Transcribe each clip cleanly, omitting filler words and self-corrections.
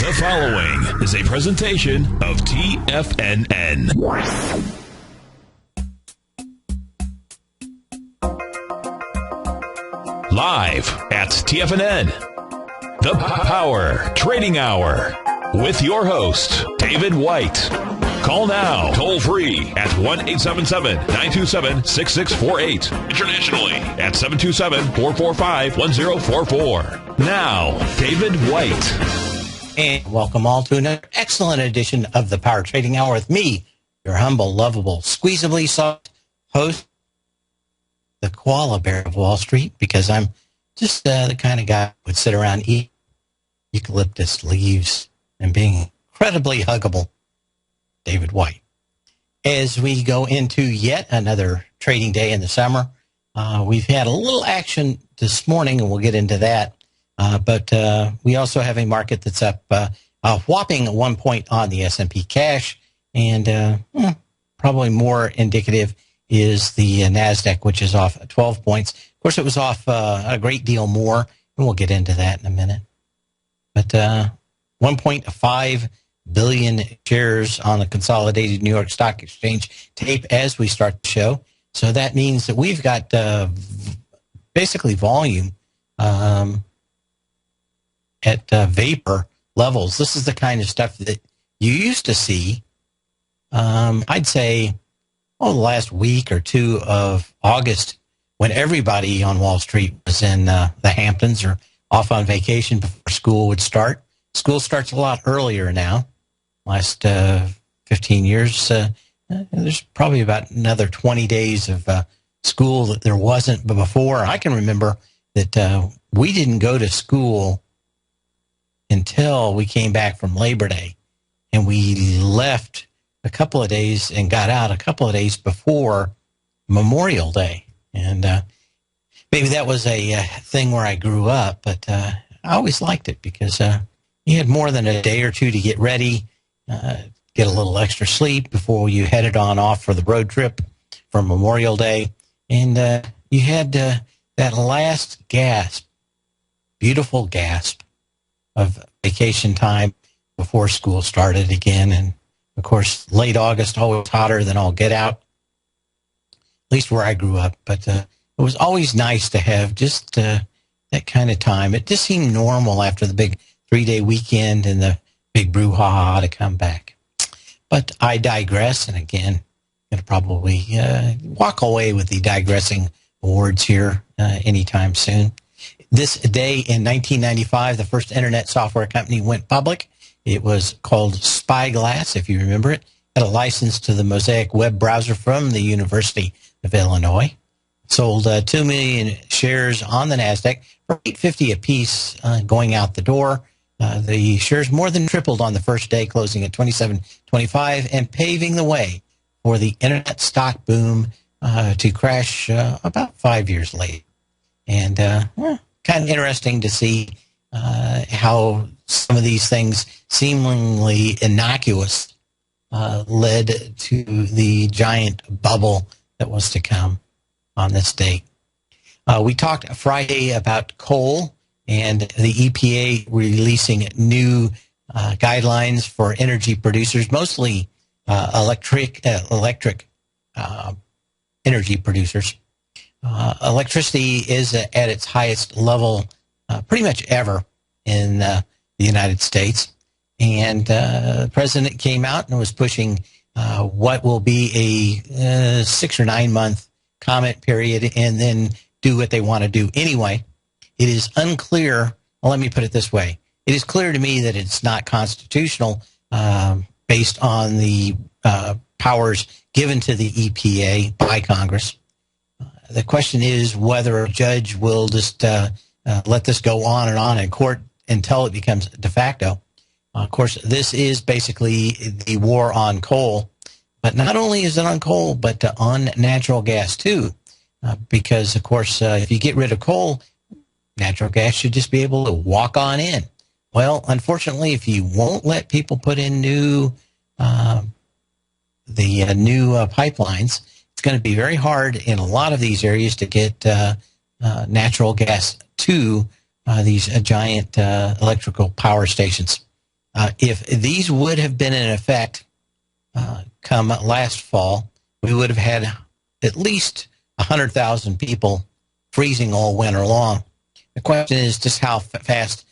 The following is a presentation of TFNN. Live at TFNN, the Power Trading Hour, with your host, David White. Call now, toll free at 1-877-927-6648. Internationally at 727-445-1044. Now, David White. And welcome all to another excellent edition of the Power Trading Hour with me, your humble, lovable, squeezably soft host, the koala bear of Wall Street, because I'm just the kind of guy who would sit around, eat eucalyptus leaves, and being incredibly huggable, David White. As we go into yet another trading day in the summer, we've had a little action this morning, and we'll get into that. But we also have a market that's up a whopping 1 point on the S&P cash, and probably more indicative is the NASDAQ, which is off 12 points. Of course, it was off a great deal more, and we'll get into that in a minute. But 1.5 billion shares on the consolidated New York Stock Exchange tape as we start the show. So that means that we've got basically volume at vapor levels. This is the kind of stuff that you used to see, I'd say, the last week or two of August, when everybody on Wall Street was in the Hamptons or off on vacation before school would start. School starts a lot earlier now. Last 15 years, there's probably about another 20 days of school that there wasn't before. I can remember that we didn't go to school until we came back from Labor Day, and we left a couple of days and got out a couple of days before Memorial Day. And maybe that was a thing where I grew up, but I always liked it because you had more than a day or two to get ready, get a little extra sleep before you headed on off for the road trip for Memorial Day. And you had that last gasp, beautiful gasp of vacation time before school started again. And of course, late August, always hotter than all get out, at least where I grew up. But it was always nice to have just that kind of time. It just seemed normal after the big 3-day weekend and the big brouhaha to come back. But I digress, and again, I'm going to probably walk away with the digressing awards here anytime soon. This day in 1995, the first internet software company went public. It was called Spyglass, if you remember it. Had a license to the Mosaic web browser from the University of Illinois. Sold 2 million shares on the NASDAQ for $8.50 a piece going out the door. The shares more than tripled on the first day, closing at $27.25 and paving the way for the internet stock boom to crash about 5 years later. And kind of interesting to see how some of these things, seemingly innocuous, led to the giant bubble that was to come on this date. We talked Friday about coal and the EPA releasing new guidelines for energy producers, mostly electric energy producers. Electricity is at its highest level pretty much ever in the United States. And the president came out and was pushing what will be a 6 or 9 month comment period and then do what they want to do anyway. It is unclear. Well, let me put it this way. It is clear to me that it's not constitutional based on the powers given to the EPA by Congress. The question is whether a judge will just let this go on in court until it becomes de facto. Of course, this is basically the war on coal. But not only is it on coal, but on natural gas, too. Because, of course, if you get rid of coal, natural gas should just be able to walk on in. Well, unfortunately, if you won't let people put in new pipelines, it's going to be very hard in a lot of these areas to get natural gas to these giant electrical power stations. If these would have been in effect come last fall, we would have had at least 100,000 people freezing all winter long. The question is just how fast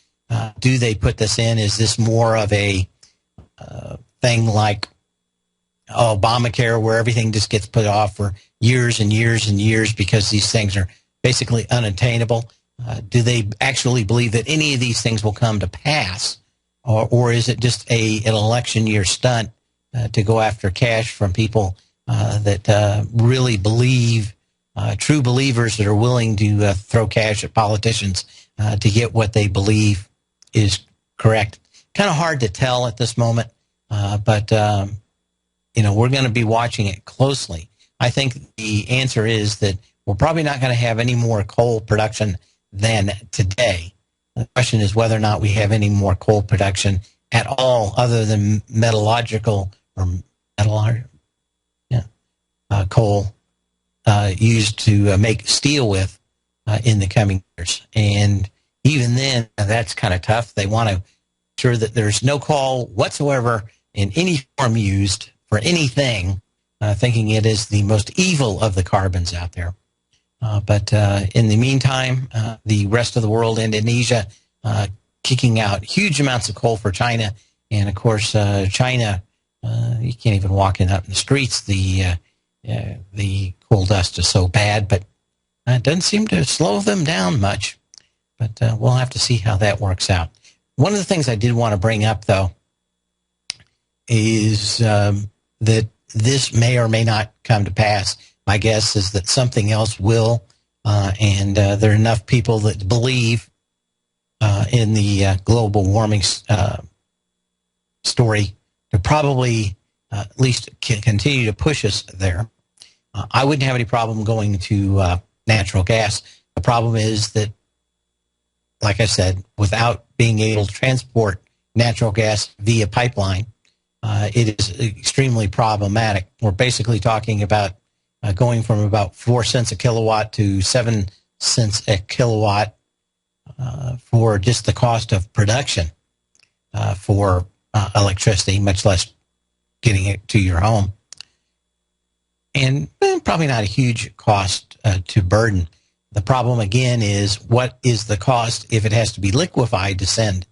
do they put this in? Is this more of a thing like Obamacare, where everything just gets put off for years and years and years because these things are basically unattainable? Do they actually believe that any of these things will come to pass? Or is it just an election year stunt to go after cash from people that really believe, true believers that are willing to throw cash at politicians to get what they believe is correct? Kind of hard to tell at this moment, but we're going to be watching it closely. I think the answer is that we're probably not going to have any more coal production than today. The question is whether or not we have any more coal production at all other than coal used to make steel with in the coming years. And even then, that's kind of tough. They want to ensure that there's no coal whatsoever in any form used for anything, thinking it is the most evil of the carbons out there. But in the meantime, the rest of the world, Indonesia, kicking out huge amounts of coal for China. And, of course, China, you can't even walk out in the streets. The coal dust is so bad, but it doesn't seem to slow them down much. But we'll have to see how that works out. One of the things I did want to bring up, though, is that this may or may not come to pass. My guess is that something else will, and there are enough people that believe in the global warming story to probably at least continue to push us there. I wouldn't have any problem going to natural gas. The problem is that, like I said, without being able to transport natural gas via pipeline, it is extremely problematic. We're basically talking about going from about 4 cents a kilowatt to 7 cents a kilowatt for just the cost of production for electricity, much less getting it to your home. And probably not a huge cost to burden. The problem, again, is what is the cost if it has to be liquefied to send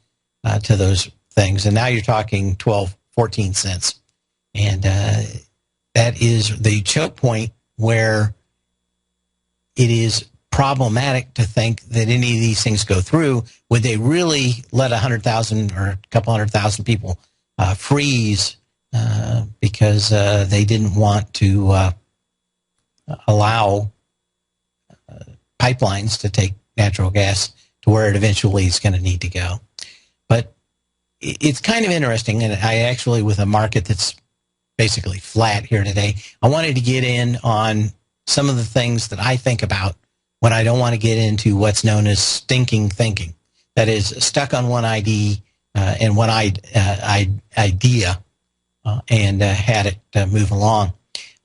to those things? And now you're talking 12, 14 cents. And that is the choke point where it is problematic to think that any of these things go through. Would they really let 100,000 or a couple 100,000 people freeze because they didn't want to allow pipelines to take natural gas to where it eventually is going to need to go? But it's kind of interesting, and I actually, with a market that's basically flat here today, I wanted to get in on some of the things that I think about when I don't want to get into what's known as stinking thinking. That is, stuck on one idea and one idea and had it move along.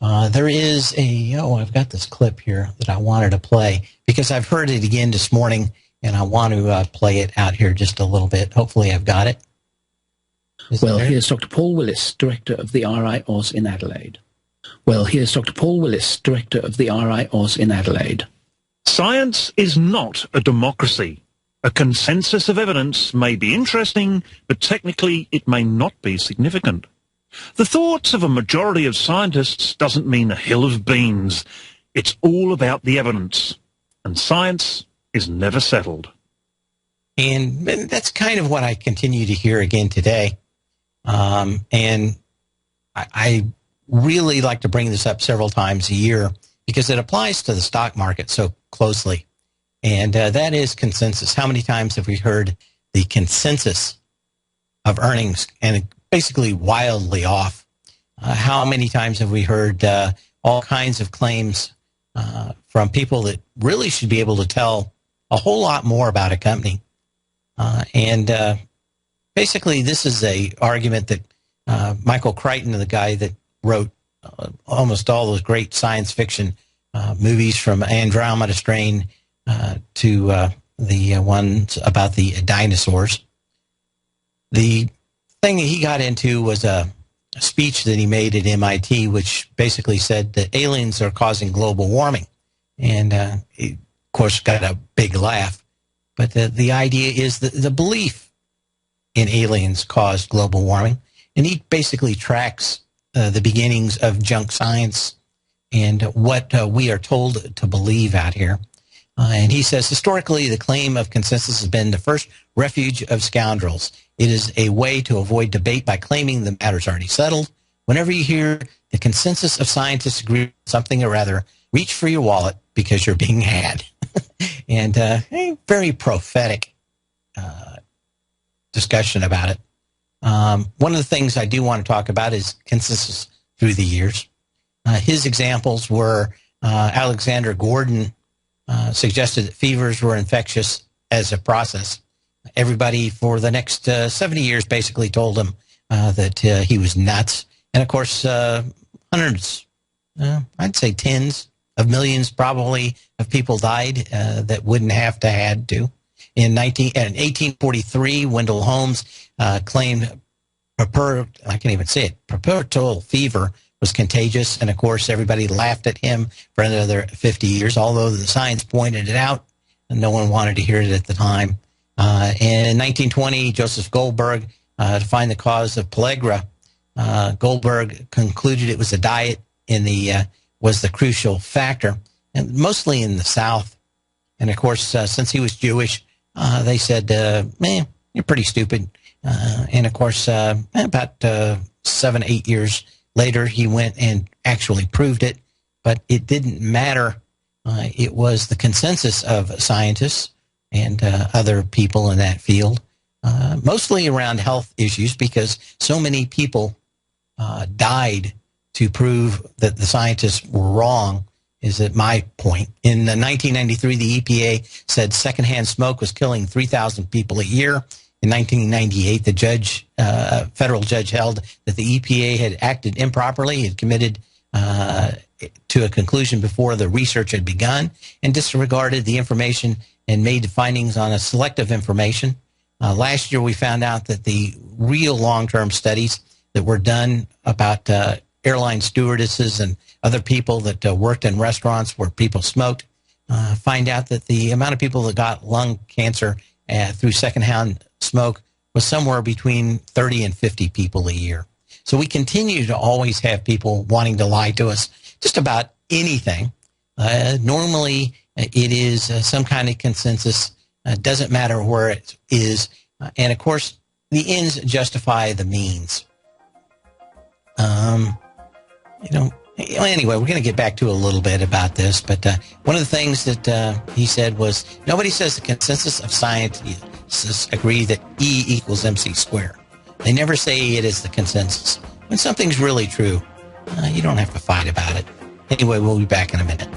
There is I've got this clip here that I wanted to play because I've heard it again this morning, and I want to play it out here just a little bit. Hopefully I've got it. Well, here's Dr. Paul Willis, Director of the RI Oz in Adelaide. Science is not a democracy. A consensus of evidence may be interesting, but technically it may not be significant. The thoughts of a majority of scientists doesn't mean a hill of beans. It's all about the evidence. And science is never settled. And that's kind of what I continue to hear again today. And I really like to bring this up several times a year because it applies to the stock market so closely. And that is consensus. How many times have we heard the consensus of earnings and basically wildly off? How many times have we heard all kinds of claims from people that really should be able to tell a whole lot more about a company? And basically, this is a argument that Michael Crichton, the guy that wrote almost all those great science fiction movies from Andromeda Strain to the ones about the dinosaurs. The thing that he got into was a speech that he made at MIT, which basically said that aliens are causing global warming. And he, of course, got a big laugh. But the idea is that the belief in aliens caused global warming. And he basically tracks the beginnings of junk science and what we are told to believe out here. And he says, historically, the claim of consensus has been the first refuge of scoundrels. It is a way to avoid debate by claiming the matter's already settled. Whenever you hear the consensus of scientists agree on something or rather, reach for your wallet because you're being had. And a very prophetic discussion about it. One of the things I do want to talk about is consensus through the years. His examples were Alexander Gordon suggested that fevers were infectious as a process. Everybody for the next 70 years basically told him that he was nuts. And, of course, hundreds, I'd say tens of millions probably of people died that wouldn't have to had to. In 1843, Wendell Holmes claimed puerperal fever was contagious. And, of course, everybody laughed at him for another 50 years, although the science pointed it out, and no one wanted to hear it at the time. And in 1920, Joseph Goldberg defined the cause of pellagra. Goldberg concluded it was a diet was the crucial factor, and mostly in the South. And, of course, since he was Jewish, they said, man, you're pretty stupid. And, of course, about 7-8 years later, he went and actually proved it, but it didn't matter. It was the consensus of scientists and other people in that field, mostly around health issues, because so many people died to prove that the scientists were wrong, is at my point. In 1993, the EPA said secondhand smoke was killing 3,000 people a year. In 1998, the federal judge held that the EPA had acted improperly, had committed to a conclusion before the research had begun, and disregarded the information and made findings on a selective information. Last year, we found out that the real long-term studies that were done about airline stewardesses and other people that worked in restaurants where people smoked find out that the amount of people that got lung cancer through secondhand smoke was somewhere between 30 and 50 people a year. So we continue to always have people wanting to lie to us just about anything. Normally, it is some kind of consensus. Doesn't matter where it is. And, of course, the ends justify the means. Anyway, we're going to get back to a little bit about this, but one of the things that he said was, nobody says the consensus of scientists agree that E equals MC squared. They never say it is the consensus. When something's really true, you don't have to fight about it. Anyway, we'll be back in a minute.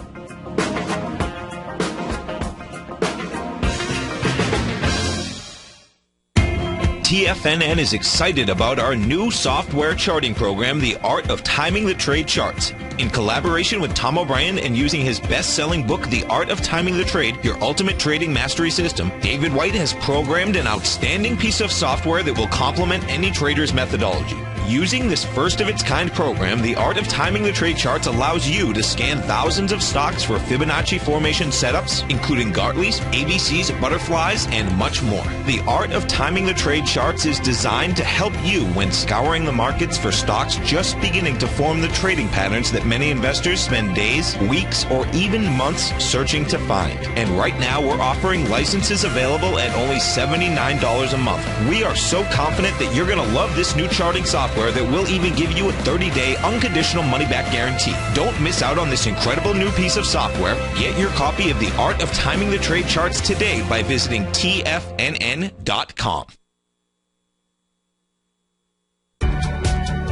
TFNN is excited about our new software charting program, The Art of Timing the Trade Charts. In collaboration with Tom O'Brien and using his best-selling book, The Art of Timing the Trade, Your Ultimate Trading Mastery System, David White has programmed an outstanding piece of software that will complement any trader's methodology. Using this first-of-its-kind program, The Art of Timing the Trade Charts allows you to scan thousands of stocks for Fibonacci formation setups, including Gartley's, ABC's, butterflies, and much more. The Art of Timing the Trade Charts is designed to help you when scouring the markets for stocks just beginning to form the trading patterns that many investors spend days, weeks, or even months searching to find. And right now, we're offering licenses available at only $79 a month. We are so confident that you're going to love this new charting software that will even give you a 30-day unconditional money-back guarantee. Don't miss out on this incredible new piece of software. Get your copy of The Art of Timing the Trade Charts today by visiting TFNN.com.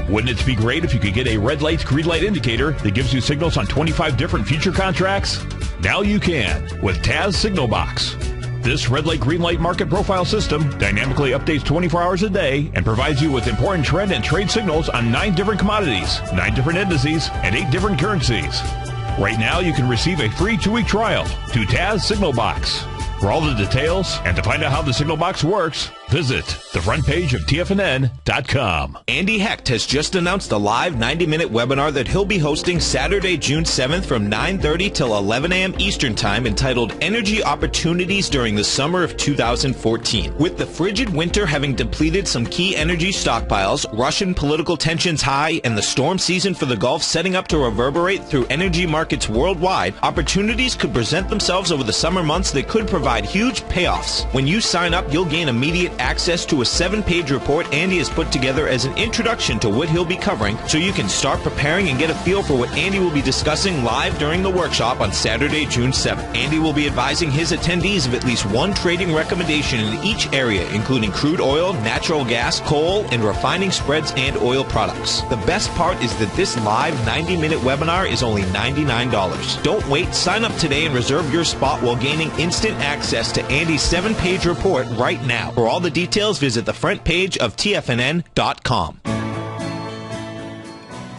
Wouldn't it be great if you could get a red light, green light indicator that gives you signals on 25 different future contracts? Now you can with Taz Signal Box. This red light, green light market profile system dynamically updates 24 hours a day and provides you with important trend and trade signals on 9 different commodities, 9 different indices, and 8 different currencies. Right now, you can receive a free 2-week trial to Taz Signal Box. For all the details and to find out how the Signal Box works, Visit the front page of TFNN.com. Andy Hecht has just announced a live 90-minute webinar that he'll be hosting Saturday, June 7th from 9:30 till 11 a.m. Eastern Time, entitled Energy Opportunities During the Summer of 2014. With the frigid winter having depleted some key energy stockpiles, Russian political tensions high, and the storm season for the Gulf setting up to reverberate through energy markets worldwide, opportunities could present themselves over the summer months that could provide huge payoffs. When you sign up, you'll gain immediate access to a 7-page report Andy has put together as an introduction to what he'll be covering, so you can start preparing and get a feel for what Andy will be discussing live during the workshop on Saturday, June 7th. Andy will be advising his attendees of at least one trading recommendation in each area, including crude oil, natural gas, coal, and refining spreads and oil products. The best part is that this live 90-minute webinar is only $99. Don't wait. Sign up today and reserve your spot while gaining instant access to Andy's 7-page report right now. For all the details, visit the front page of TFNN.com.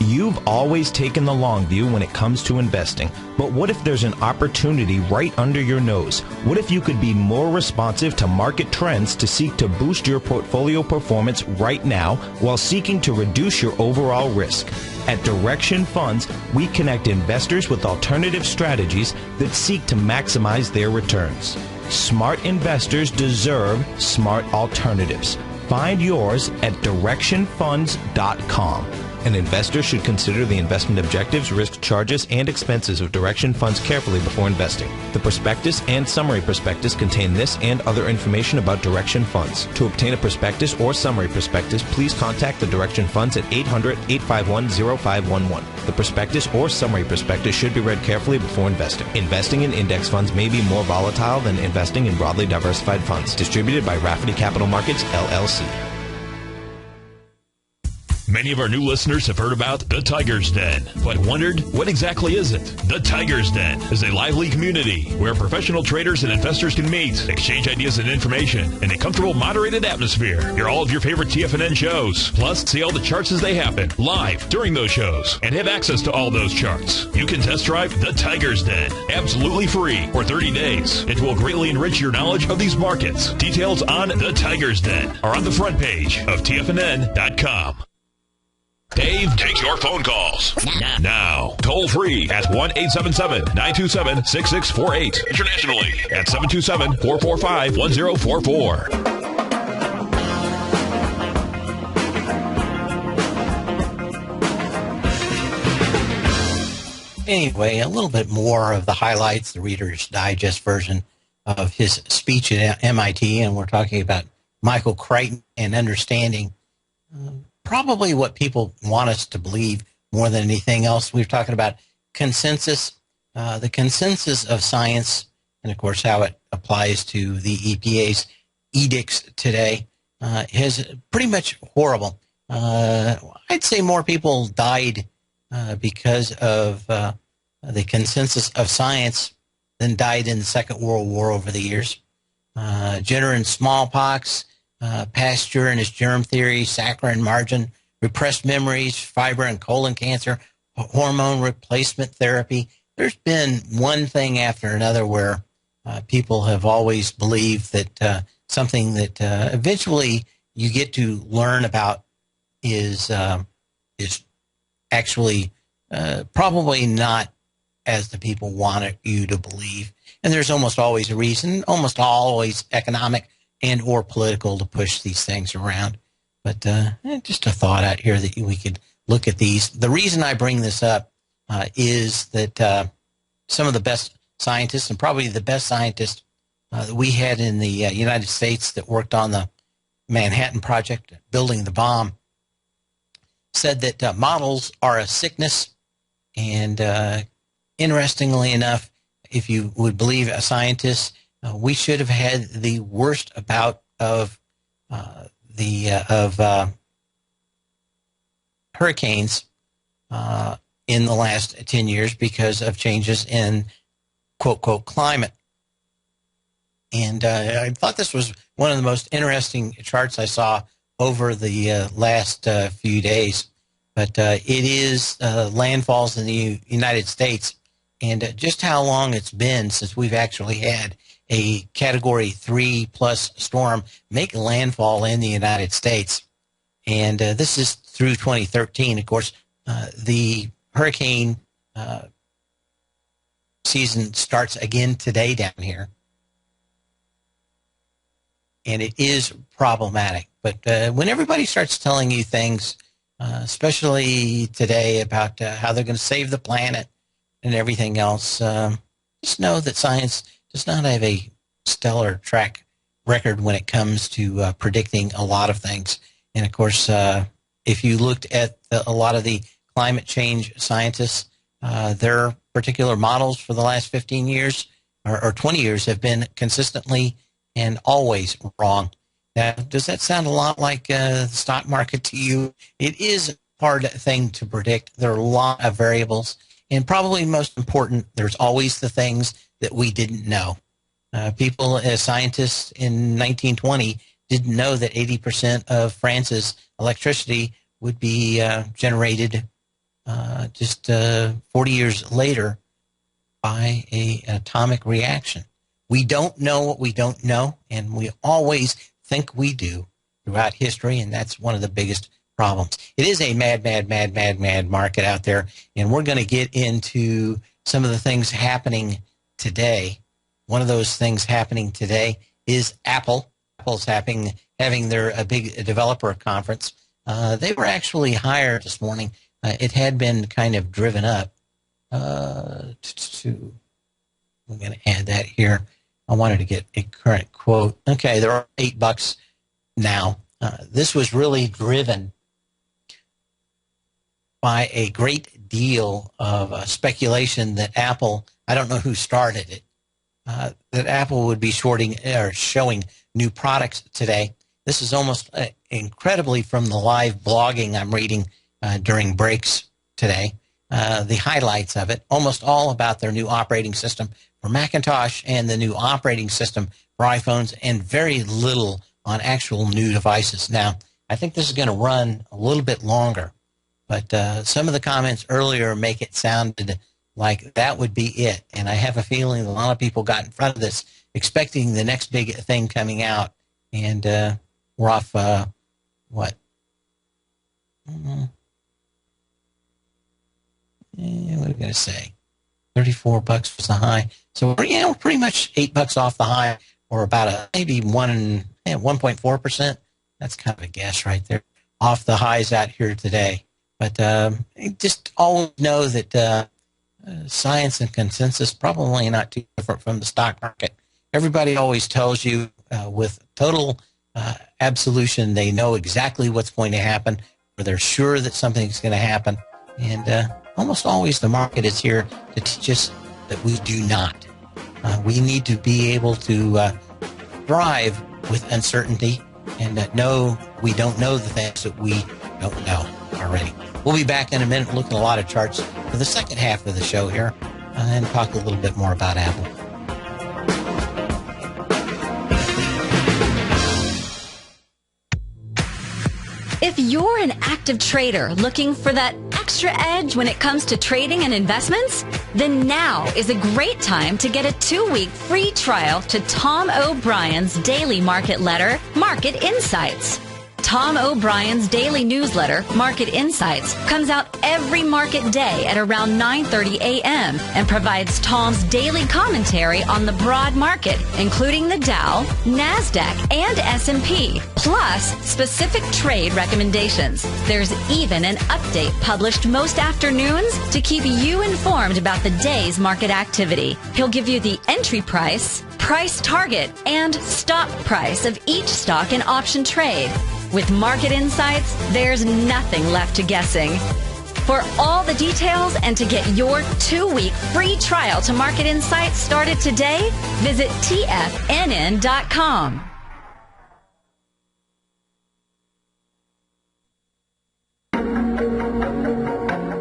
You've always taken the long view when it comes to investing, but what if there's an opportunity right under your nose? What if you could be more responsive to market trends to seek to boost your portfolio performance right now while seeking to reduce your overall risk? At Direction Funds, we connect investors with alternative strategies that seek to maximize their returns. Smart investors deserve smart alternatives. Find yours at directionfunds.com. An investor should consider the investment objectives, risk charges, and expenses of Direction Funds carefully before investing. The prospectus and summary prospectus contain this and other information about Direction Funds. To obtain a prospectus or summary prospectus, please contact the Direction Funds at 800-851-0511. The prospectus or summary prospectus should be read carefully before investing. Investing in index funds may be more volatile than investing in broadly diversified funds. Distributed by Rafferty Capital Markets, LLC. Many of our new listeners have heard about the Tiger's Den, but wondered, what exactly is it? The Tiger's Den is a lively community where professional traders and investors can meet, exchange ideas and information in a comfortable, moderated atmosphere. Hear all of your favorite TFNN shows, plus see all the charts as they happen, live during those shows, and have access to all those charts. You can test drive the Tiger's Den, absolutely free, for 30 days. It will greatly enrich your knowledge of these markets. Details on the Tiger's Den are on the front page of TFNN.com. Dave takes your phone calls now. Toll free at 1-877-927-6648. Internationally at 727-445-1044. Anyway, a little bit more of the highlights, the Reader's Digest version of his speech at MIT, and we're talking about Michael Crichton and understanding probably what people want us to believe more than anything else. We're talking about consensus, the consensus of science, and of course how it applies to the EPA's edicts today is pretty much horrible. I'd say more people died because of the consensus of science than died in the Second World War over the years. Jenner and smallpox, Pasteur and his germ theory, saccharin margin, repressed memories, fiber and colon cancer, hormone replacement therapy. There's been one thing after another where people have always believed that something that eventually you get to learn about is actually probably not as the people want you to believe. And there's almost always a reason, almost always economic and or political, to push these things around. But just a thought out here that we could look at these. The reason I bring this up is that some of the best scientists, and probably the best scientist that we had in the United States that worked on the Manhattan Project, building the bomb, said that models are a sickness. And interestingly enough, if you would believe a scientist, we should have had the worst bout of hurricanes in the last 10 years because of changes in quote, quote, climate. And I thought this was one of the most interesting charts I saw over the last few days. But it is landfalls in the United States, and just how long it's been since we've actually had a Category 3 plus storm make landfall in the United States. And this is through 2013. Of course, the hurricane season starts again today down here. And it is problematic. But when everybody starts telling you things, especially today, about how they're going to save the planet and everything else, just know that science does not have a stellar track record when it comes to predicting a lot of things. And, of course, if you looked at a lot of the climate change scientists, their particular models for the last 15 years or 20 years have been consistently and always wrong. Now, does that sound a lot like the stock market to you? It is a hard thing to predict. There are a lot of variables. And probably most important, there's always the things that we didn't know. People as scientists in 1920 didn't know that 80% of France's electricity would be generated just 40 years later by an atomic reaction. We don't know what we don't know, and we always think we do throughout history, and that's one of the biggest problems. It is a mad market out there, and we're going to get into some of the things happening today. One of those things happening today is Apple. Apple's having their big developer conference. They were actually higher this morning. It had been kind of driven up. I'm going to add that here. I wanted to get a current quote. Okay, they're $8 now. This was really driven by a great deal of speculation that Apple, I don't know who started it, that Apple would be showing new products today. This is almost incredibly from the live blogging I'm reading during breaks today. The highlights of it, almost all about their new operating system for Macintosh and the new operating system for iPhones, and very little on actual new devices. Now, I think this is going to run a little bit longer, but some of the comments earlier make it sound like that would be it. And I have a feeling a lot of people got in front of this expecting the next big thing coming out, and we're off, what? What are we going to say? $34 was the high. So we're pretty much $8 off the high, or about maybe 1.4%. That's kind of a guess right there, off the highs out here today. But just always know that science and consensus probably not too different from the stock market. Everybody always tells you with total absolution they know exactly what's going to happen, or they're sure that something's going to happen. And almost always the market is here to teach us that we do not. We need to be able to thrive with uncertainty and know we don't know the things that we don't know already. We'll be back in a minute looking at a lot of charts for the second half of the show here and talk a little bit more about Apple. If you're an active trader looking for that extra edge when it comes to trading and investments, then now is a great time to get a 2-week free trial to Tom O'Brien's daily market letter, Market Insights. Tom O'Brien's daily newsletter, Market Insights, comes out every market day at around 9:30 a.m. and provides Tom's daily commentary on the broad market, including the Dow, NASDAQ, and S&P, plus specific trade recommendations. There's even an update published most afternoons to keep you informed about the day's market activity. He'll give you the entry price, price target, and stop price of each stock and option trade. With Market Insights, there's nothing left to guessing. For all the details and to get your 2-week free trial to Market Insights started today, visit TFNN.com.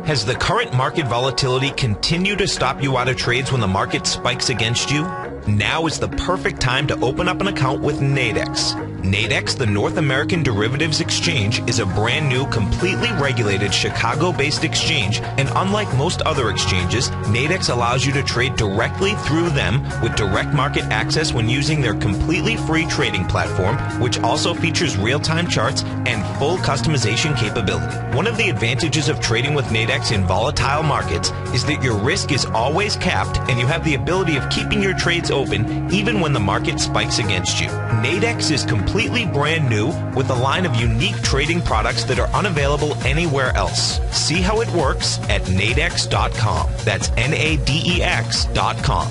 Has the current market volatility continued to stop you out of trades when the market spikes against you? Now is the perfect time to open up an account with Nadex. Nadex, the North American Derivatives Exchange, is a brand new, completely regulated Chicago-based exchange, and unlike most other exchanges, Nadex allows you to trade directly through them with direct market access when using their completely free trading platform, which also features real-time charts and full customization capability. One of the advantages of trading with Nadex in volatile markets is that your risk is always capped and you have the ability of keeping your trades open even when the market spikes against you. Nadex is completely brand new with a line of unique trading products that are unavailable anywhere else. See how it works at nadex.com. That's NADEX.com.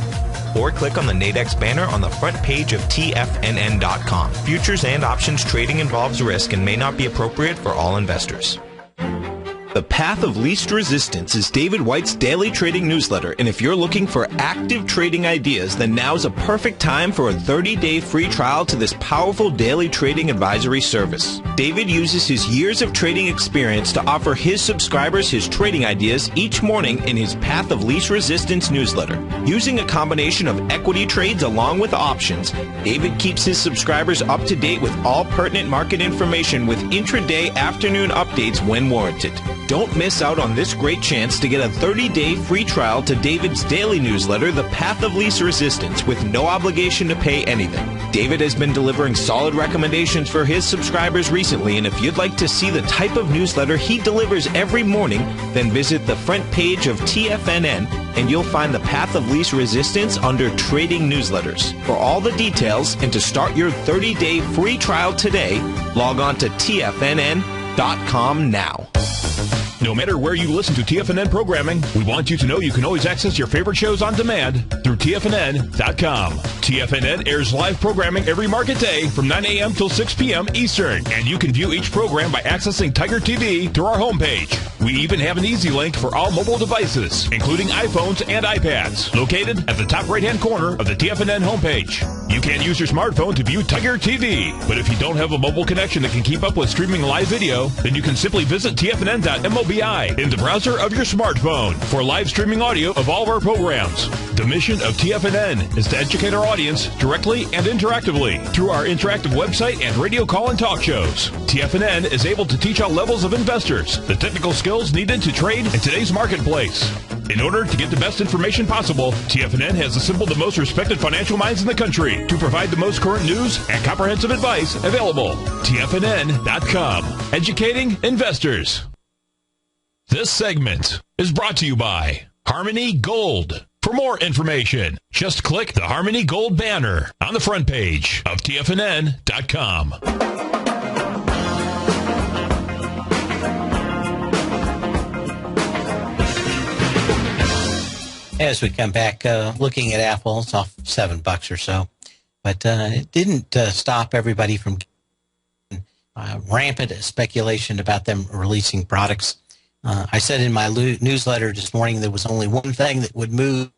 Or click on the Nadex banner on the front page of TFNN.com. Futures and options trading involves risk and may not be appropriate for all investors. The Path of Least Resistance is David White's daily trading newsletter, and if you're looking for active trading ideas, then now's a perfect time for a 30-day free trial to this powerful daily trading advisory service. David uses his years of trading experience to offer his subscribers his trading ideas each morning in his Path of Least Resistance newsletter. Using a combination of equity trades along with options, David keeps his subscribers up to date with all pertinent market information with intraday afternoon updates when warranted. Don't miss out on this great chance to get a 30-day free trial to David's daily newsletter, The Path of Least Resistance, with no obligation to pay anything. David has been delivering solid recommendations for his subscribers recently, and if you'd like to see the type of newsletter he delivers every morning, then visit the front page of TFNN and you'll find The Path of Least Resistance under Trading Newsletters. For all the details and to start your 30-day free trial today, log on to TFNN.com now. No matter where you listen to TFNN programming, we want you to know you can always access your favorite shows on demand through TFNN.com. TFNN airs live programming every market day from 9 a.m. till 6 p.m. Eastern, and you can view each program by accessing Tiger TV through our homepage. We even have an easy link for all mobile devices, including iPhones and iPads, located at the top right-hand corner of the TFNN homepage. You can use your smartphone to view Tiger TV, but if you don't have a mobile connection that can keep up with streaming live video, then you can simply visit TFNN.mobi in the browser of your smartphone for live streaming audio of all of our programs. The mission of TFNN is to educate our audience directly and interactively through our interactive website and radio call and talk shows. TFNN is able to teach all levels of investors the technical skills needed to trade in today's marketplace. In order to get the best information possible, TFNN has assembled the most respected financial minds in the country to provide the most current news and comprehensive advice available. TFNN.com. Educating investors. This segment is brought to you by Harmony Gold. For more information, just click the Harmony Gold banner on the front page of TFNN.com. As we come back, looking at Apple, it's off $7 or so, but it didn't stop everybody from rampant speculation about them releasing products. I said in my newsletter this morning there was only one thing that would move,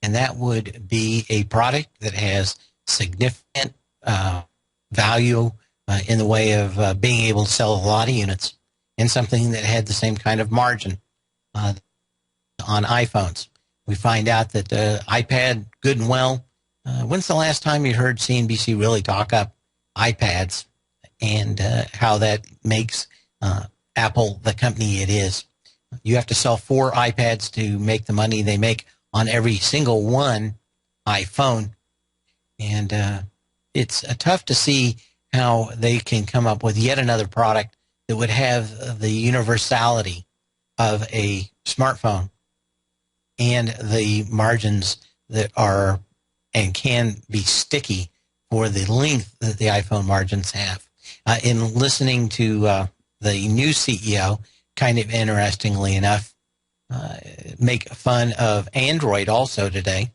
and that would be a product that has significant value in the way of being able to sell a lot of units, and something that had the same kind of margin on iPhones. We find out that the iPad, good and well. When's the last time you heard CNBC really talk up iPads and how that makes Apple the company it is? You have to sell 4 iPads to make the money they make on every single one iPhone. And it's tough to see how they can come up with yet another product that would have the universality of a smartphone and the margins that are and can be sticky for the length that the iPhone margins have. In listening to the new CEO, kind of interestingly enough, make fun of Android also today,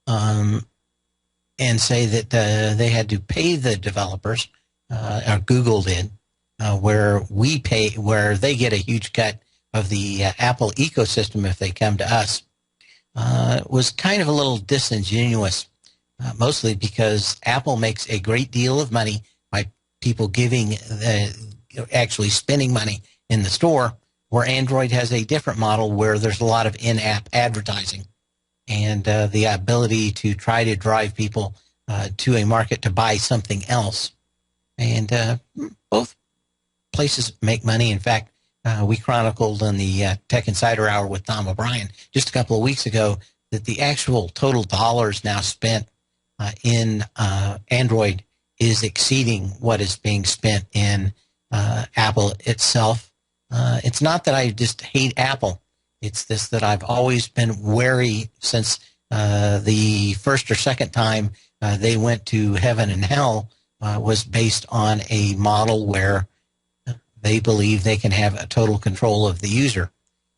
and say that they had to pay the developers, or Google did, where they get a huge cut of the Apple ecosystem if they come to us, was kind of a little disingenuous, mostly because Apple makes a great deal of money by people actually spending money in the store, where Android has a different model where there's a lot of in-app advertising and the ability to try to drive people to a market to buy something else. And both places make money. In fact, we chronicled on the Tech Insider Hour with Tom O'Brien just a couple of weeks ago that the actual total dollars now spent in Android is exceeding what is being spent in Apple itself. It's not that I just hate Apple. It's this that I've always been wary since the first or second time they went to heaven and hell was based on a model where they believe they can have a total control of the user.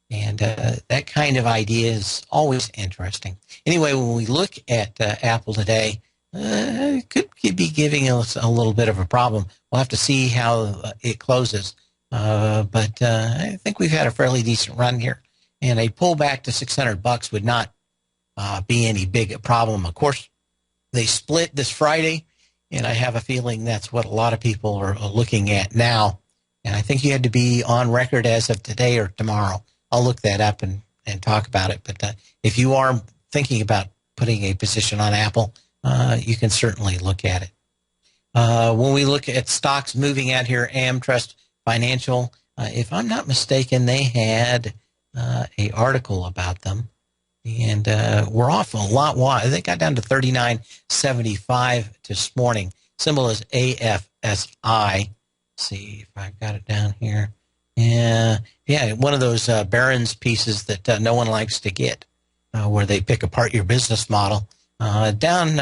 And that kind of idea is always interesting. Anyway, when we look at Apple today, it could be giving us a little bit of a problem. We'll have to see how it closes. But I think we've had a fairly decent run here. And a pullback to $600 would not be any big problem. Of course, they split this Friday, and I have a feeling that's what a lot of people are looking at now. And I think you had to be on record as of today or tomorrow. I'll look that up and talk about it. But if you are thinking about putting a position on Apple, you can certainly look at it. When we look at stocks moving out here, AmTrust Financial, if I'm not mistaken, they had an article about them. And we're off a lot wide. They got down to 39.75 this morning. Symbol is AFSI. See if I've got it down here. Yeah, one of those Barron's pieces that no one likes to get, where they pick apart your business model. Down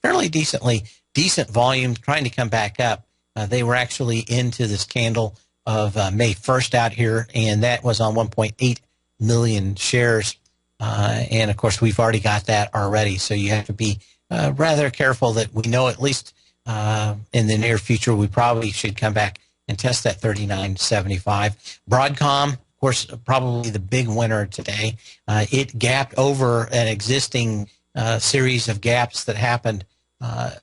fairly decent volume, trying to come back up. They were actually into this candle of May 1st out here, and that was on 1.8 million shares. And, of course, we've already got that already, so you have to be rather careful that we know at least in the near future we probably should come back and test that 39.75. Broadcom, of course, probably the big winner today. It gapped over an existing series of gaps that happened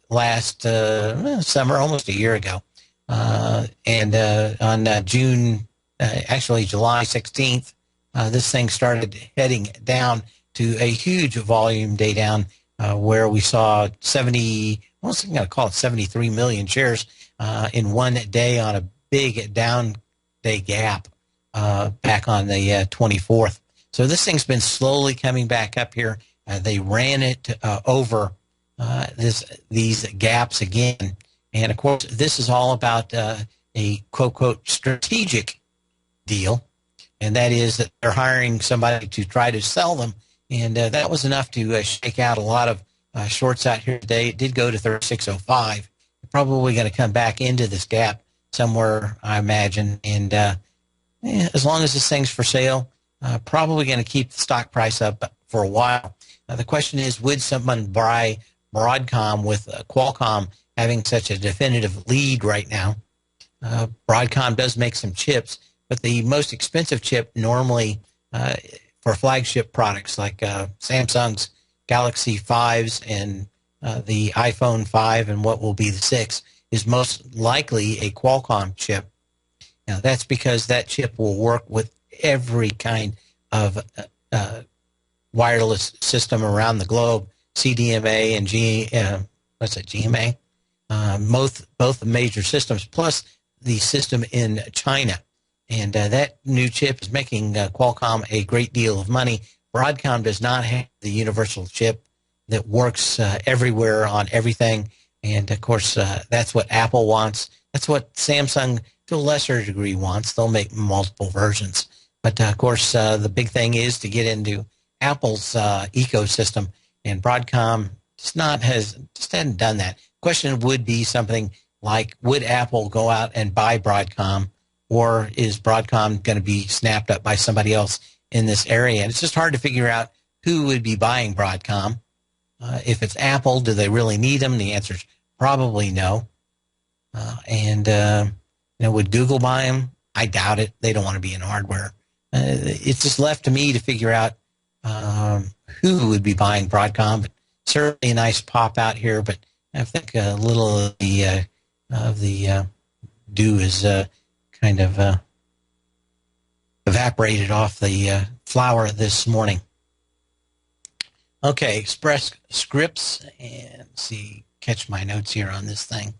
last summer, almost a year ago. And on July 16th, this thing started heading down to a huge volume day down where we saw 73 million shares in one day on a big down day gap back on the 24th. So this thing's been slowly coming back up here. They ran it over these gaps again. And, of course, this is all about a quote, strategic deal. And that is that they're hiring somebody to try to sell them. And that was enough to shake out a lot of shorts out here today. It did go to 36.05. Probably going to come back into this gap somewhere, I imagine. And as long as this thing's for sale, probably going to keep the stock price up for a while. The question is, would someone buy Broadcom with Qualcomm having such a definitive lead right now? Broadcom does make some chips, but the most expensive chip normally for flagship products like Samsung's Galaxy 5s and the iPhone 5 and what will be the 6 is most likely a Qualcomm chip. Now, that's because that chip will work with every kind of wireless system around the globe, CDMA and GMA, both major systems, plus the system in China. And that new chip is making Qualcomm a great deal of money. Broadcom does not have the universal chip that works everywhere on everything. And, of course, that's what Apple wants. That's what Samsung, to a lesser degree, wants. They'll make multiple versions. But, of course, the big thing is to get into Apple's ecosystem. And Broadcom just hadn't done that. Question would be something like, would Apple go out and buy Broadcom? Or is Broadcom going to be snapped up by somebody else in this area? And it's just hard to figure out who would be buying Broadcom. If it's Apple, do they really need them? The answer is probably no. Would Google buy them? I doubt it. They don't want to be in hardware. It's just left to me to figure out who would be buying Broadcom. But certainly a nice pop out here, but I think a little of the dew is kind of evaporated off the flower this morning. Okay, Express Scripts, and see, catch my notes here on this thing.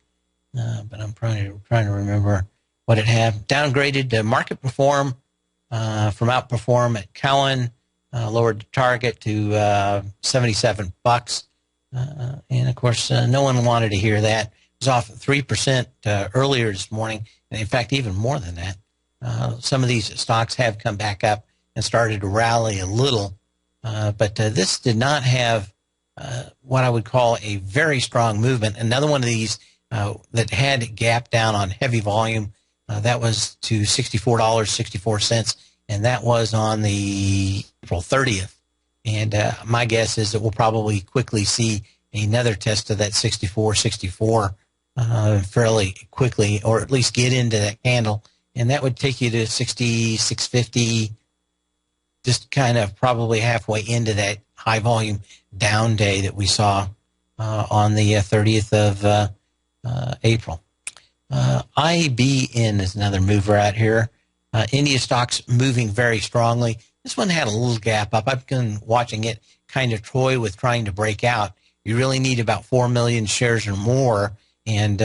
But I'm trying to remember what it had. Downgraded to market perform from outperform at Cowen, lowered the target to $77. And of course, no one wanted to hear that. It was off 3% earlier this morning, and in fact, even more than that. Some of these stocks have come back up and started to rally a little, but this did not have what I would call a very strong movement. Another one of these that had gap down on heavy volume, that was to $64.64, and that was on the April 30th. And my guess is that we'll probably quickly see another test of that 64 fairly quickly, or at least get into that candle. And that would take you to 66.50, just kind of probably halfway into that high volume down day that we saw on the 30th of April. IBN is another mover out here. India stocks moving very strongly. This one had a little gap up. I've been watching it kind of toy with trying to break out. You really need about 4 million shares or more, and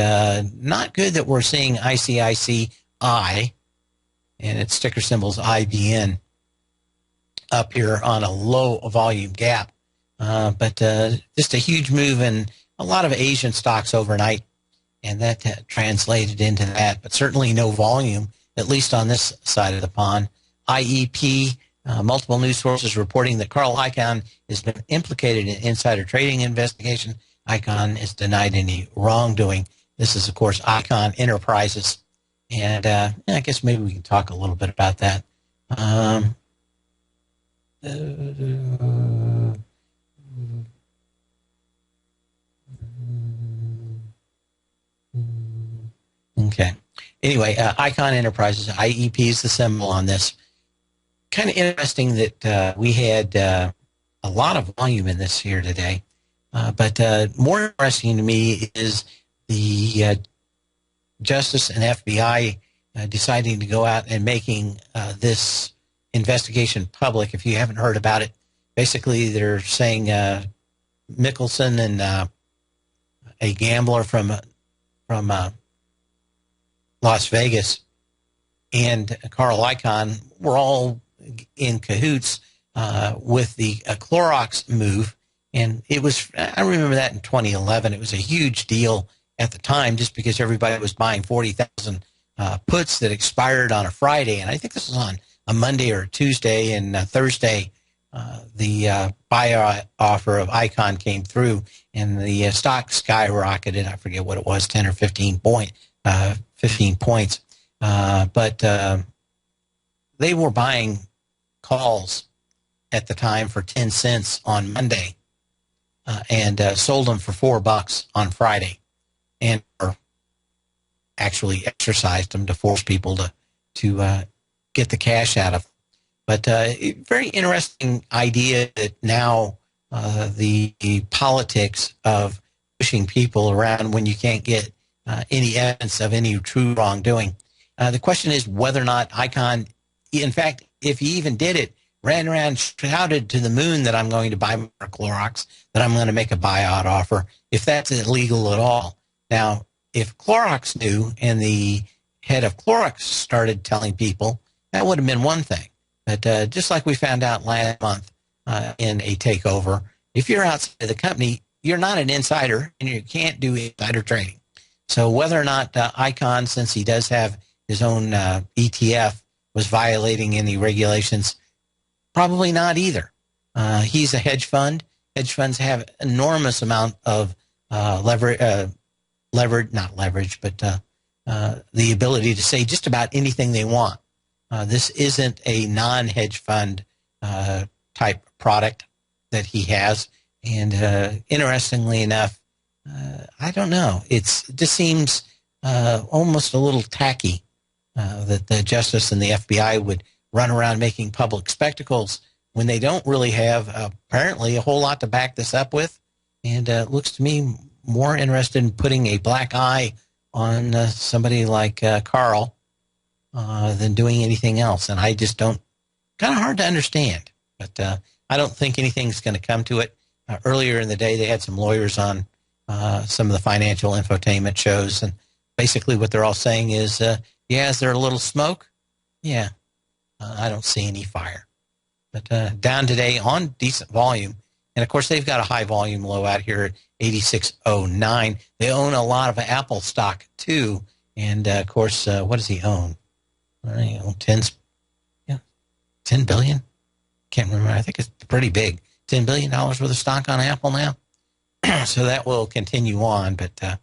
not good that we're seeing ICICI, and its ticker symbol's IBN, up here on a low volume gap. But just a huge move in a lot of Asian stocks overnight, and that translated into that, but certainly no volume, at least on this side of the pond. IEP, multiple news sources reporting that Carl Icahn has been implicated in insider trading investigation. Icahn has denied any wrongdoing. This is, of course, Icahn Enterprises. And I guess maybe we can talk a little bit about that. Okay. Anyway, Icahn Enterprises, IEP is the symbol on this. Kind of interesting that we had a lot of volume in this here today. But more interesting to me is the Justice and FBI deciding to go out and making this investigation public. If you haven't heard about it, basically they're saying Mickelson and a gambler from Las Vegas and Carl Icahn were all in cahoots with the Clorox move. And it was, I remember that in 2011, it was a huge deal at the time just because everybody was buying 40,000 puts that expired on a Friday. And I think this was on a Monday or a Tuesday, and Thursday the buyout offer of Icahn came through and the stock skyrocketed. I forget what it was, 10 or 15 points. But they were buying calls at the time for 10 cents on Monday and sold them for $4 on Friday, and actually exercised them to force people to get the cash out of them. But very interesting idea that now the politics of pushing people around when you can't get any evidence of any true wrongdoing. The question is whether or not Icahn, in fact, if he even did it, ran around, shouted to the moon that I'm going to buy more Clorox, that I'm going to make a buyout offer, if that's illegal at all. Now, if Clorox knew and the head of Clorox started telling people, that would have been one thing. But just like we found out last month in a takeover, if you're outside of the company, you're not an insider and you can't do insider trading. So whether or not Icahn, since he does have his own ETF, was violating any regulations, probably not either. He's a hedge fund. Hedge funds have enormous amount of the ability to say just about anything they want. This isn't a non-hedge fund type product that he has. And interestingly enough, I don't know. It just seems almost a little tacky that the Justice and the FBI would run around making public spectacles when they don't really have apparently a whole lot to back this up with. And it looks to me more interested in putting a black eye on somebody like Carl than doing anything else. And I just don't, kind of hard to understand. But I don't think anything's going to come to it. earlier in the day, they had some lawyers on some of the financial infotainment shows, and basically what they're all saying is, yeah, is there a little smoke? Yeah, I don't see any fire. But down today on decent volume. And, of course, they've got a high volume low out here at 86.09. They own a lot of Apple stock, too. And, of course, what does he own? He owns 10 billion? Can't remember. I think it's pretty big. $10 billion worth of stock on Apple now. So that will continue on. But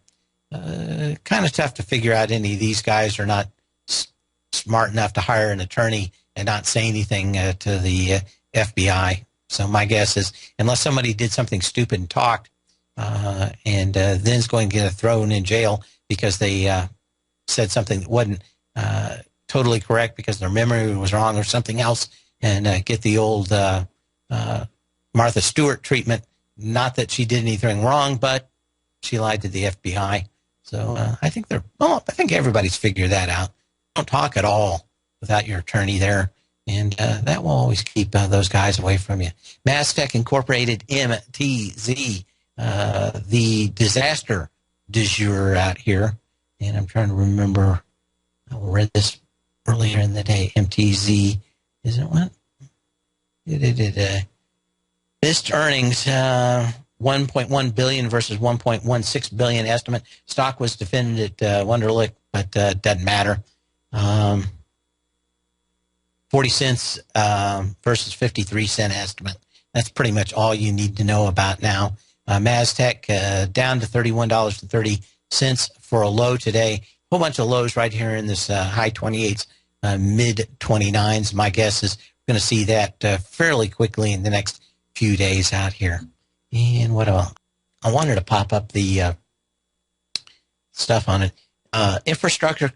kind of tough to figure out any of these guys are not smart enough to hire an attorney and not say anything to the FBI. So my guess is, unless somebody did something stupid and talked, and then is going to get thrown in jail because they said something that wasn't totally correct because their memory was wrong or something else, and get the old Martha Stewart treatment. Not that she did anything wrong, but she lied to the FBI. So I think I think everybody's figured that out. Don't talk at all without your attorney there. And that will always keep those guys away from you. Mastech Incorporated, MTZ, the disaster du jour out here. And I'm trying to remember, I read this earlier in the day. MTZ, is it what? It missed earnings, 1.1 billion versus 1.16 billion estimate. Stock was defended at Wunderlich, but doesn't matter. 40 cents versus 53 cent estimate. That's pretty much all you need to know about now. Mastech down to $31.30 for a low today. A whole bunch of lows right here in this high 28s, mid 29s. My guess is we're going to see that fairly quickly in the next few days out here. And what else? I wanted to pop up the stuff on it. Infrastructure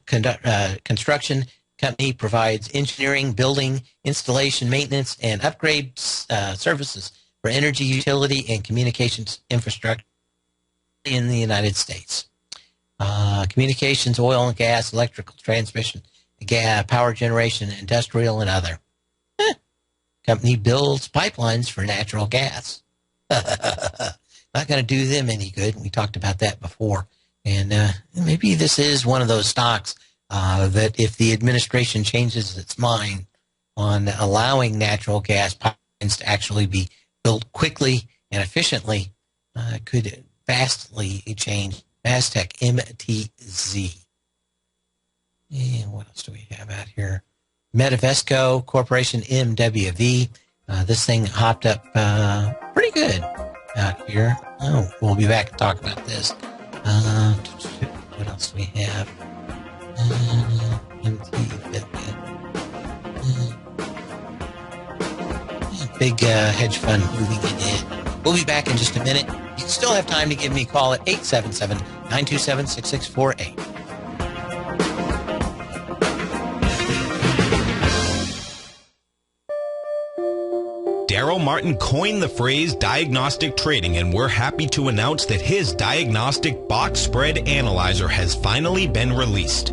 construction company provides engineering, building, installation, maintenance, and upgrade services for energy, utility, and communications infrastructure in the United States. Communications, oil and gas, electrical transmission, gas, power generation, industrial, and other. Company builds pipelines for natural gas. Not going to do them any good. We talked about that before. And maybe this is one of those stocks that if the administration changes its mind on allowing natural gas pipelines to actually be built quickly and efficiently, could vastly change. Mastech, MTZ. And what else do we have out here? Metavesco Corporation, MWV. This thing hopped up pretty good out here. Oh, we'll be back and talk about this. What else do we have? Big hedge fund moving it in. We'll be back in just a minute. You can still have time to give me a call at 877-927-6648. Daryl Martin coined the phrase diagnostic trading, and we're happy to announce that his diagnostic box spread analyzer has finally been released.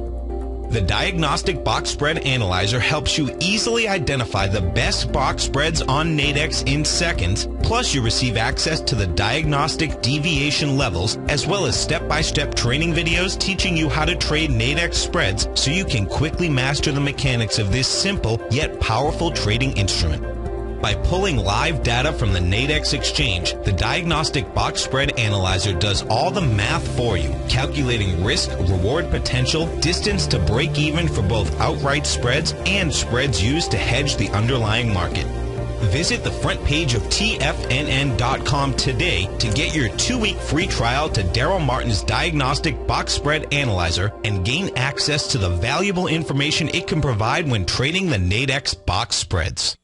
The Diagnostic Box Spread Analyzer helps you easily identify the best box spreads on Nadex in seconds, plus you receive access to the diagnostic deviation levels, as well as step-by-step training videos teaching you how to trade Nadex spreads so you can quickly master the mechanics of this simple yet powerful trading instrument. By pulling live data from the Nadex exchange, the Diagnostic Box Spread Analyzer does all the math for you, calculating risk, reward potential, distance to break even for both outright spreads and spreads used to hedge the underlying market. Visit the front page of TFNN.com today to get your 2-week free trial to Daryl Martin's Diagnostic Box Spread Analyzer and gain access to the valuable information it can provide when trading the Nadex box spreads.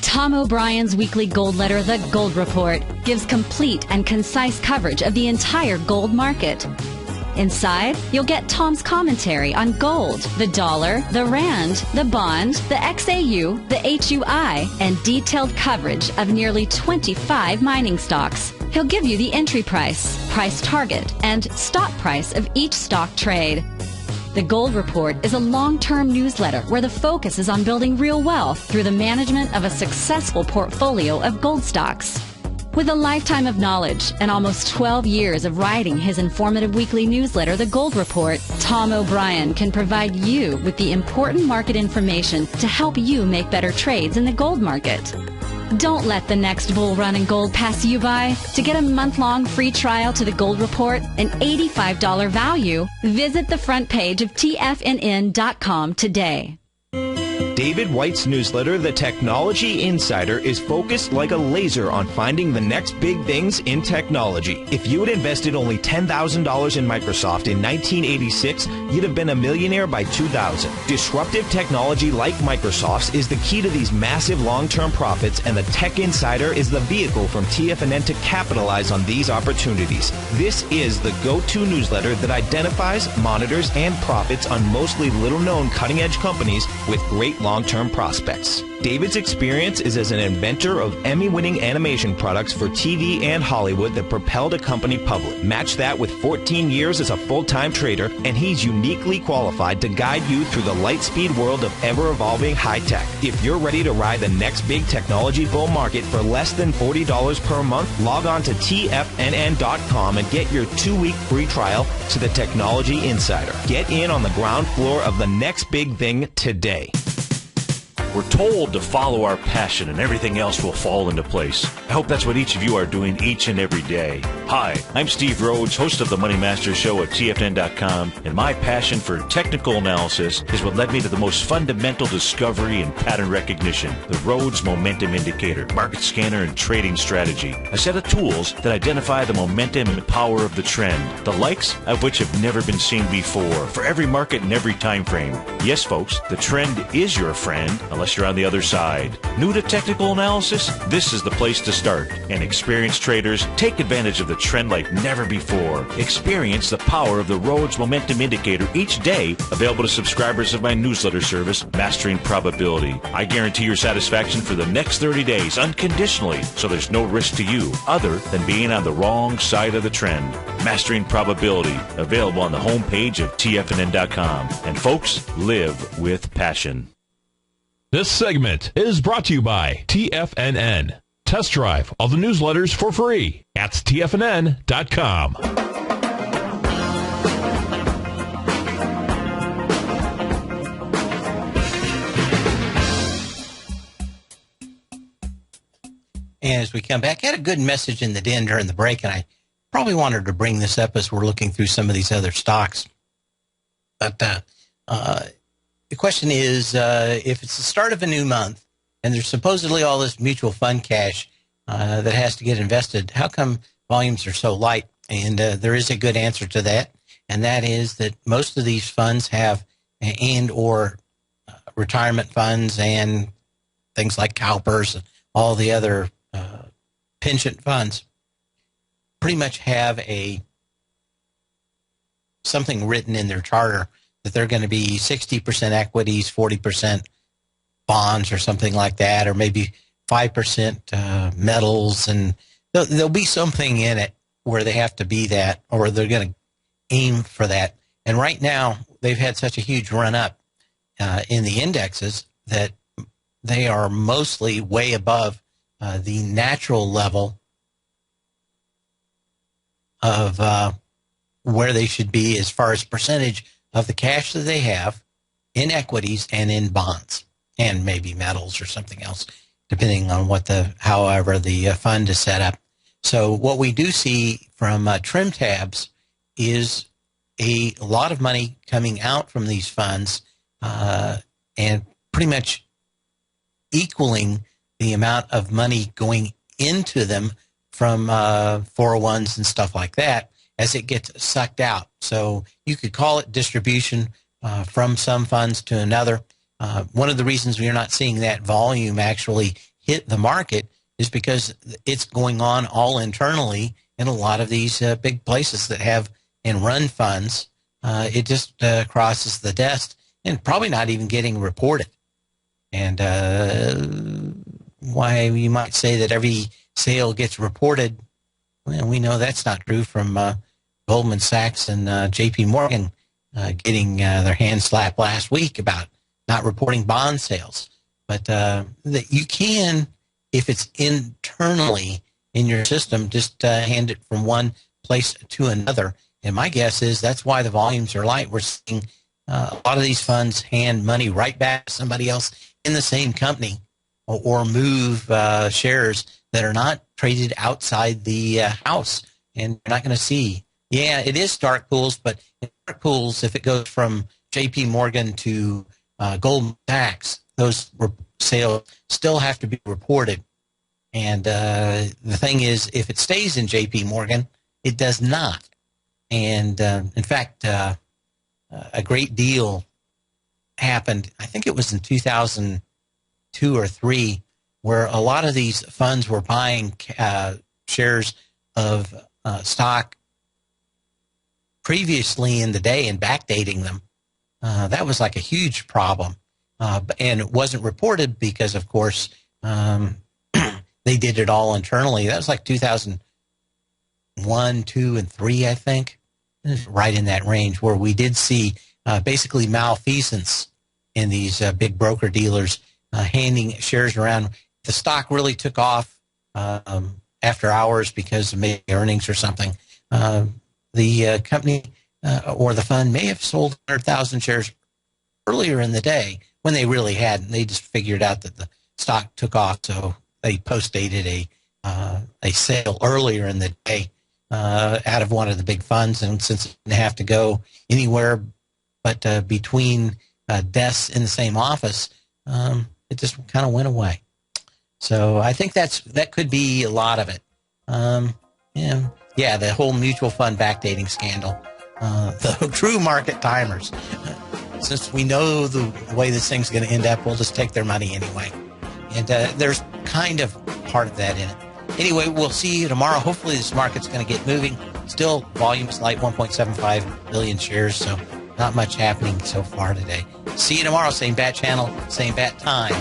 Tom O'Brien's weekly gold letter, The Gold Report, gives complete and concise coverage of the entire gold market. Inside, you'll get Tom's commentary on gold, the dollar, the rand, the bond, the XAU, the HUI, and detailed coverage of nearly 25 mining stocks. He'll give you the entry price, price target, and stop price of each stock trade. The Gold Report is a long-term newsletter where the focus is on building real wealth through the management of a successful portfolio of gold stocks. With a lifetime of knowledge and almost 12 years of writing his informative weekly newsletter, The Gold Report, Tom O'Brien can provide you with the important market information to help you make better trades in the gold market. Don't let the next bull run in gold pass you by. To get a month-long free trial to The Gold Report, an $85 value, visit the front page of TFNN.com today. David White's newsletter, The Technology Insider, is focused like a laser on finding the next big things in technology. If you had invested only $10,000 in Microsoft in 1986, you'd have been a millionaire by 2000. Disruptive technology like Microsoft's is the key to these massive long-term profits, and the Tech Insider is the vehicle from TFNN to capitalize on these opportunities. This is the go-to newsletter that identifies, monitors, and profits on mostly little-known cutting-edge companies with great long-term prospects. David's experience is as an inventor of Emmy-winning animation products for TV and Hollywood that propelled a company public. Match that with 14 years as a full-time trader, and he's uniquely qualified to guide you through the light-speed world of ever-evolving high-tech. If you're ready to ride the next big technology bull market for less than $40 per month, log on to TFNN.com and get your 2-week free trial to the Technology Insider. Get in on the ground floor of the next big thing today. We're told to follow our passion and everything else will fall into place. I hope that's what each of you are doing each and every day. Hi, I'm Steve Rhodes, host of the Money Master Show at TFNN.com, and my passion for technical analysis is what led me to the most fundamental discovery in pattern recognition, the Rhodes Momentum Indicator, market scanner, and trading strategy. A set of tools that identify the momentum and power of the trend, the likes of which have never been seen before, for every market and every time frame. Yes, folks, the trend is your friend, unless you're on the other side. New to technical analysis? This is the place to start. And experienced traders take advantage of the trend like never before. Experience the power of the Rhodes Momentum Indicator each day, available to subscribers of my newsletter service, Mastering Probability. I guarantee your satisfaction for the next 30 days unconditionally, so there's no risk to you other than being on the wrong side of the trend. Mastering Probability, available on the homepage of TFNN.com. And folks, live with passion. This segment is brought to you by TFNN. Test drive all the newsletters for free at TFNN.com. And as we come back, I had a good message in the den during the break, and I probably wanted to bring this up as we're looking through some of these other stocks. But the question is, if it's the start of a new month and there's supposedly all this mutual fund cash that has to get invested, how come volumes are so light? And there is a good answer to that, and that is that most of these funds have and/or retirement funds and things like CalPERS and all the other pension funds pretty much have something written in their charter that they're going to be 60% equities, 40% bonds or something like that, or maybe 5% metals, and there'll be something in it where they have to be that, or they're going to aim for that. And right now, they've had such a huge run-up in the indexes that they are mostly way above the natural level of where they should be as far as percentage of the cash that they have in equities and in bonds and maybe metals or something else, depending on however the fund is set up. So what we do see from trim tabs is a lot of money coming out from these funds and pretty much equaling the amount of money going into them from 401s and stuff like that as it gets sucked out. So you could call it distribution from some funds to another. One of the reasons we're not seeing that volume actually hit the market is because it's going on all internally in a lot of these big places that have and run funds. It just crosses the desk and probably not even getting reported. And why you might say that every sale gets reported, well, we know that's not true from Goldman Sachs and JP Morgan getting their hand slapped last week about not reporting bond sales. But that you can, if it's internally in your system, just hand it from one place to another. And my guess is that's why the volumes are light. We're seeing a lot of these funds hand money right back to somebody else in the same company, or move shares that are not traded outside the house. And you're not going to see. Yeah, it is dark pools, but in dark pools, if it goes from J.P. Morgan to Goldman Sachs, those sales still have to be reported. And the thing is, if it stays in J.P. Morgan, it does not. And in fact, a great deal happened, I think it was in 2002 or 3, where a lot of these funds were buying shares of stock previously in the day and backdating them. That was like a huge problem. And it wasn't reported because, of course, they did it all internally. That was like 2001, 2, and 3, I think. Right in that range, where we did see basically malfeasance in these big broker dealers handing shares around. The stock really took off after hours because of maybe earnings or something. The company or the fund may have sold 100,000 shares earlier in the day when they really hadn't. They just figured out that the stock took off, so they post-dated a sale earlier in the day out of one of the big funds. And since it didn't have to go anywhere but between desks in the same office, it just kind of went away. So I think that could be a lot of it. Yeah, the whole mutual fund backdating scandal, the true market timers. Since we know the way this thing's going to end up, we'll just take their money anyway. And there's kind of part of that in it. Anyway, we'll see you tomorrow. Hopefully this market's going to get moving. Still, volume is light, 1.75 billion shares, so not much happening so far today. See you tomorrow, same bat channel, same bat time.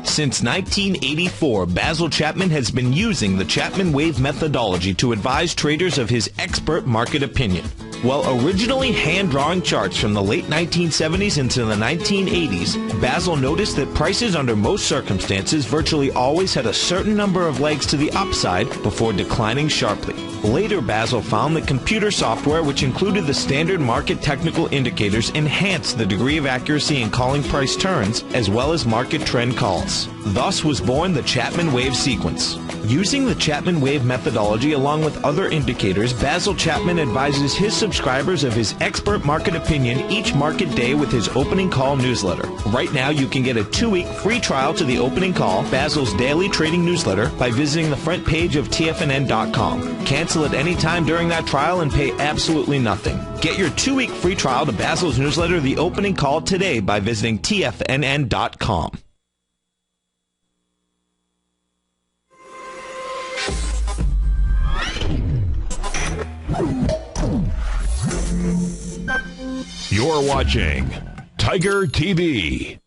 Since 1984, Basil Chapman has been using the Chapman Wave methodology to advise traders of his expert market opinion. While originally hand-drawing charts from the late 1970s into the 1980s, Basil noticed that prices under most circumstances virtually always had a certain number of legs to the upside before declining sharply. Later, Basil found that computer software, which included the standard market technical indicators, enhanced the degree of accuracy in calling price turns, as well as market trend calls. Thus was born the Chapman Wave sequence. Using the Chapman Wave methodology along with other indicators, Basil Chapman advises his subscribers of his expert market opinion each market day with his opening call newsletter. Right now, you can get a 2-week free trial to the opening call, Basil's daily trading newsletter, by visiting the front page of TFNN.com. Cancel at any time during that trial and pay absolutely nothing. Get your 2-week free trial to Basil's newsletter, The Opening Call, today by visiting TFNN.com. You're watching Tiger TV.